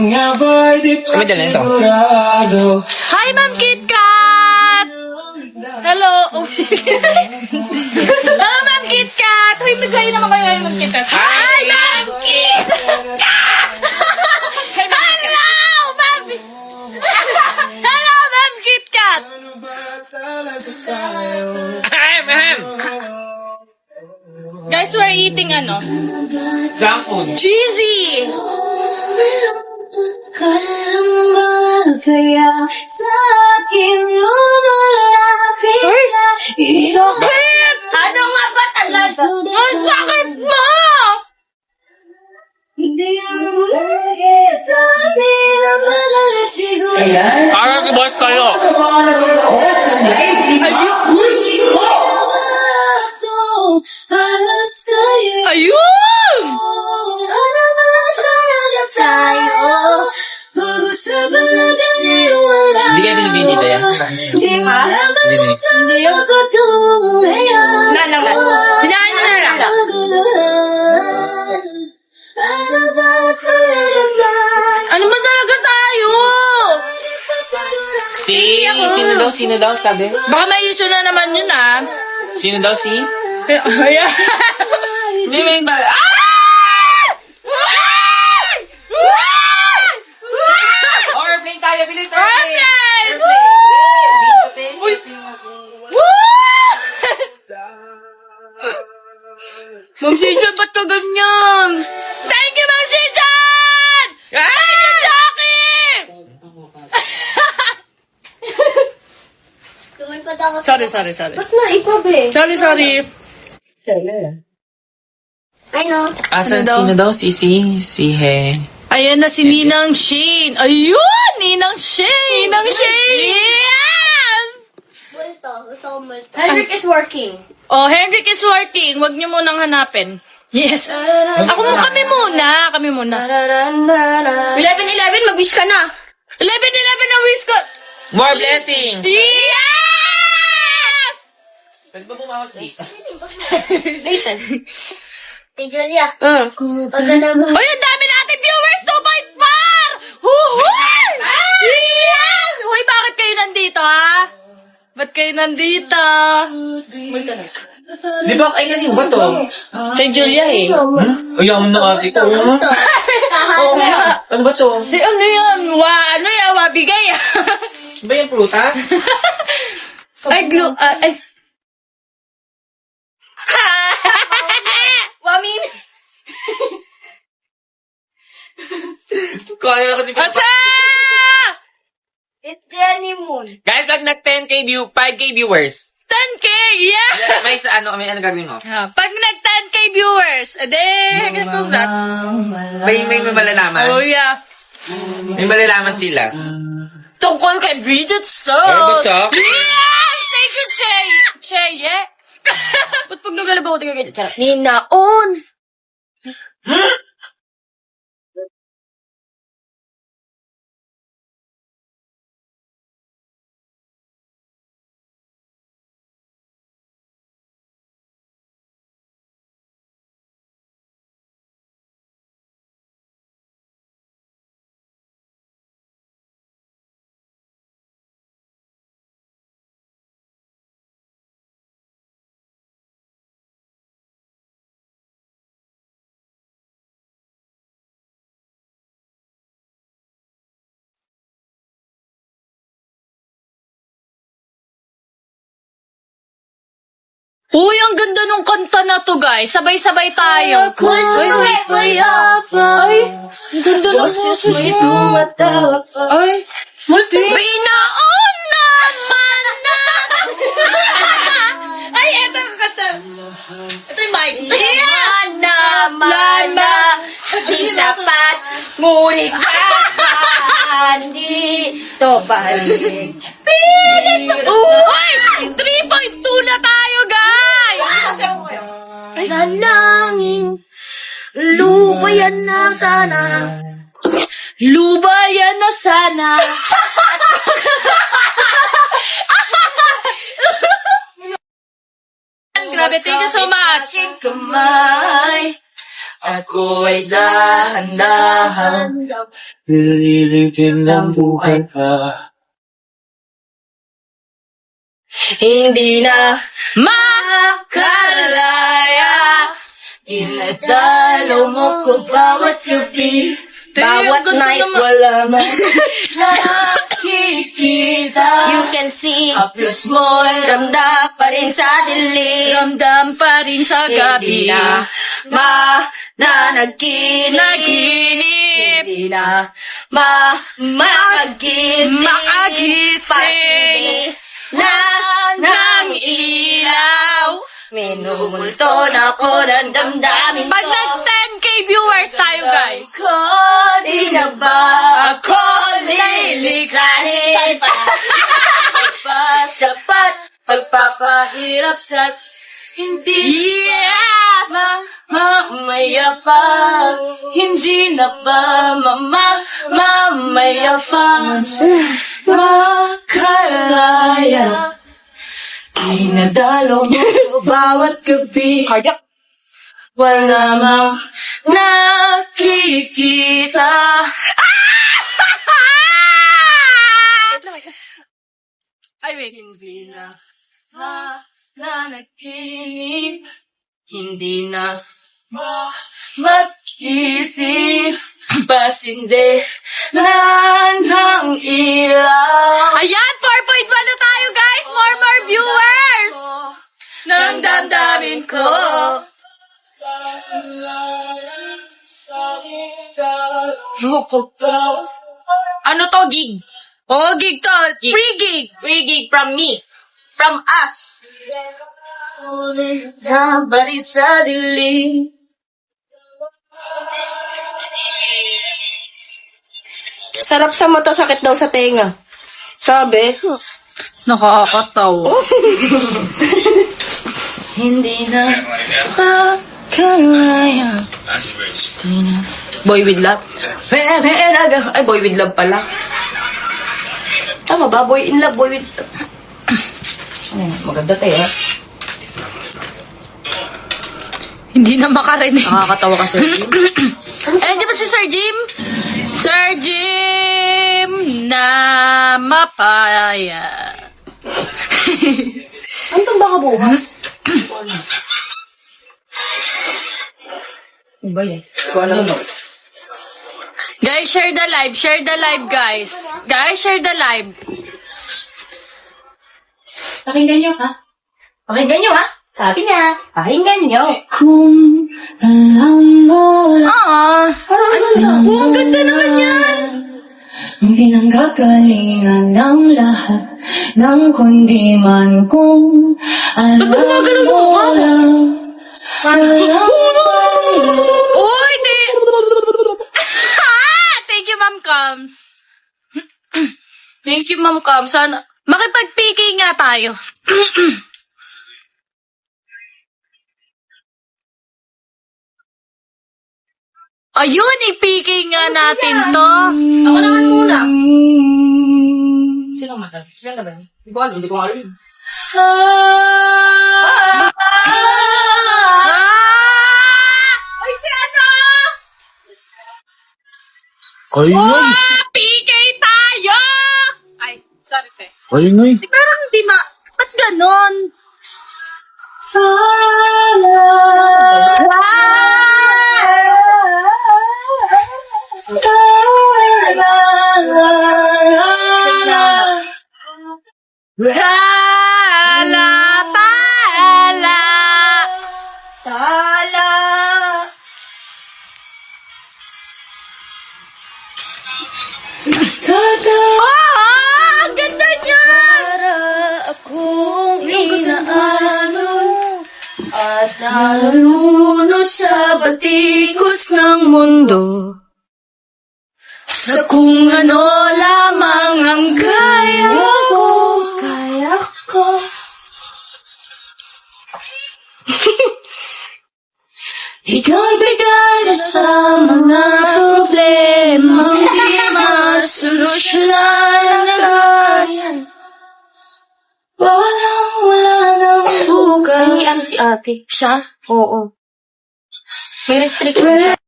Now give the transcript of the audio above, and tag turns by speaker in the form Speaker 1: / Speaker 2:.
Speaker 1: Kami dala nito.
Speaker 2: Hi, Ma'am Kit Kat! Hello. Oh, hello, Ma'am Kit Kat! Hoy, mag-hi naman kayo, Ma'am Kit Kat. Hi, Ma'am Kit Kat! Hello, Ma'am! Hello, Ma'am Kit Kat! Guys, we're eating
Speaker 1: Junk food.
Speaker 2: cheesy!
Speaker 3: Kaya sa akin lumalapit ka.
Speaker 2: Sakit!
Speaker 3: Ano nga ba talaga?
Speaker 2: Ang sakit mo!
Speaker 3: Hindi mo nakita, di na madali siguro.
Speaker 1: Parang kibot kayo.
Speaker 3: Para sa'yo.
Speaker 2: Ayun!
Speaker 3: Ano ba talaga tayo? Pag-usapan natin ngayon wala.
Speaker 1: Hindi kayo binibini dito yan.
Speaker 3: Di malaman sa pagkatungo ngayon.
Speaker 2: Pinaan nyo na lang.
Speaker 3: Ano ba talaga?
Speaker 2: Ano ba talaga tayo?
Speaker 1: Sino daw, sabi?
Speaker 2: Baka may issue na naman yun, ah.
Speaker 1: Sino daw si?
Speaker 2: Ayan.
Speaker 1: Hindi may ba? Airplane tayo, bilis!
Speaker 2: Airplane! Uy! Ma'am Sijan, ba't ka ganyan? Thank you, Ma'am Sijan! Thank you, Jackie! Sorry.
Speaker 3: Ba't na iba, be?
Speaker 2: Sorry.
Speaker 3: Ano?
Speaker 1: Asan
Speaker 2: Sino daw?
Speaker 1: sino daw? Si He.
Speaker 2: Ayan na si Ninang Shane. Ayun! Ninang Shane! Yes!
Speaker 3: Multo. Gusto ko multo. Hendrik is working.
Speaker 2: Oh, Hendrik is working. Huwag niyo munang hanapin. Yes. Kami muna.
Speaker 3: 11-11, mag-wish ka na.
Speaker 2: 11-11 ang wish ko.
Speaker 1: More blessings!
Speaker 2: Yes!
Speaker 1: Pwede ba bumawas dito?
Speaker 3: Nathan. Hey, Julia.
Speaker 2: Uy,
Speaker 3: Pagka naman.
Speaker 2: ang dami natin viewers! 2.4! Huhuy! Yes! Uy, bakit kayo nandito, ha? Ba't kayo nandito?
Speaker 1: Di ba kayo ganyan ba to?
Speaker 2: Si Julia, eh.
Speaker 1: Ayaw na ate ko. Oo nga. Ano ba to?
Speaker 2: Si ano yan? Wabigay, ah.
Speaker 1: Ba yung prutas?
Speaker 2: Ay, Wamin!
Speaker 1: Kaya kasi
Speaker 2: Atsa!
Speaker 3: It's Jenny Moon.
Speaker 1: Guys, pag nag 10k 5k viewers.
Speaker 2: 10K! Yeah!
Speaker 1: May gagawin mo?
Speaker 2: Pag nag 10K viewers, congrats.
Speaker 1: May malalaman.
Speaker 2: Oh, yeah.
Speaker 1: May malalaman sila.
Speaker 2: Tungkol kay Bridget Stone.
Speaker 1: Bridget Stone?
Speaker 2: Yes! Thank you, Che, yeah? Ba't pag naglalaba ko, tingin kayo? Ninaon! Uy, ang ganda nung kanta na to, guys. Sabay-sabay tayo. Ay, ang ganda nung boses mo. Ay, binaon naman na. Ay, eto ang kanta. Ito yung mic.
Speaker 3: Binaon naman na. Di sapat. Ngunit dito pa rin.
Speaker 2: Uy! 3.2 na tayo, guys!
Speaker 3: Nalangin. Lubayan na sana.
Speaker 2: Lubayan na sana. Grabe, thank you so much.
Speaker 3: Kamay.
Speaker 1: Ako ay dahan-dahan, nililitin ng buhay pa.
Speaker 2: Hindi na makalaya.
Speaker 1: Inadalaw mo ko bawat gabi,
Speaker 2: Bawat night,
Speaker 1: wala man nakikita.
Speaker 2: you can see.
Speaker 1: Haplos mo'y
Speaker 2: Ramdam pa rin sa dilim. Ramdam pa rin sa gabi.
Speaker 1: Hindi na
Speaker 2: naginip.
Speaker 1: hindi na
Speaker 2: Makagising.
Speaker 1: Makagising.
Speaker 2: Ng ilaw.
Speaker 1: minumulto na ko ng damdamin ko.
Speaker 2: Pag nag-10K viewers tayo, guys.
Speaker 1: Ko, di na ba ako lilisanin? Pa sapat, pagpapahirap sa hindi
Speaker 2: Yeah!
Speaker 1: mamaya pa. Hindi na ba mamaya pa? Makalaya. Dinadalo mo bawat gabi. Wala mang nakikita.
Speaker 2: Ay, wait.
Speaker 1: Hindi na nanaginip. Hindi na mag-isip. Pasinde ng ilaw.
Speaker 2: Ayan, 4.1 na tayo, guys. More viewers.
Speaker 1: Nang damdamin ko. Ano to, gig?
Speaker 2: Oh, gig to. Free gig.
Speaker 1: Free gig from me. From us. Bari sa dilim.
Speaker 3: Sarap sa mata, sakit daw sa tenga. Sabi.
Speaker 2: Nakakatawa.
Speaker 1: Hindi na makalaya. Boy with love. Ay, boy with love pala. Tama ba? Boy in love, boy with love. Maganda tayo, ha?
Speaker 2: Hindi na makarinig.
Speaker 1: Nakakatawa ka, Sir Jim.
Speaker 2: Eh, di ba si Sir Jim? Sir Jim na mapaya.
Speaker 3: Ano itong baka bukas?
Speaker 1: Ano ba yan? Ano?
Speaker 2: Guys, share the live. Share the live, guys. Guys, share the live.
Speaker 3: Pakinggan nyo, ha?
Speaker 1: Pakinggan nyo, ha? Sabi niya, pakinggan nyo.
Speaker 3: Kung alam mo lang.
Speaker 2: Ang ganda naman yan.
Speaker 3: Ang pinanggagalingan ng lahat ng kundi man kung alam mo lang. Walang
Speaker 2: Uy, di. Thank you, Ma'am Kams.
Speaker 1: Thank you, Ma'am Cam. Sana,
Speaker 2: Makipag-PK nga tayo. Ayun, i-PK nga natin to.
Speaker 3: Ako naman muna.
Speaker 1: sino mata? Sino ka ba? Hindi ko alam, hindi ko alam.
Speaker 2: Ay, si ano?
Speaker 4: Kaingay!
Speaker 2: PK tayo! Ay, sorry, te.
Speaker 4: Kaingay!
Speaker 2: Pero hindi ba't ganon? Tala, tala.
Speaker 1: Tala.
Speaker 2: Ang ganda niyan!
Speaker 1: Para akong
Speaker 2: Ang ganda ng boses mo.
Speaker 1: at nalulunod sa batikos ng mundo.
Speaker 2: Sa kung ano lamang ang kaya ko.
Speaker 1: Kaya ko.
Speaker 3: Ikaw bigay na sa mga problema di masolusyonan agad. Wala nang bukas.
Speaker 2: Si ate. Siya?
Speaker 3: Oo.
Speaker 2: May restriction.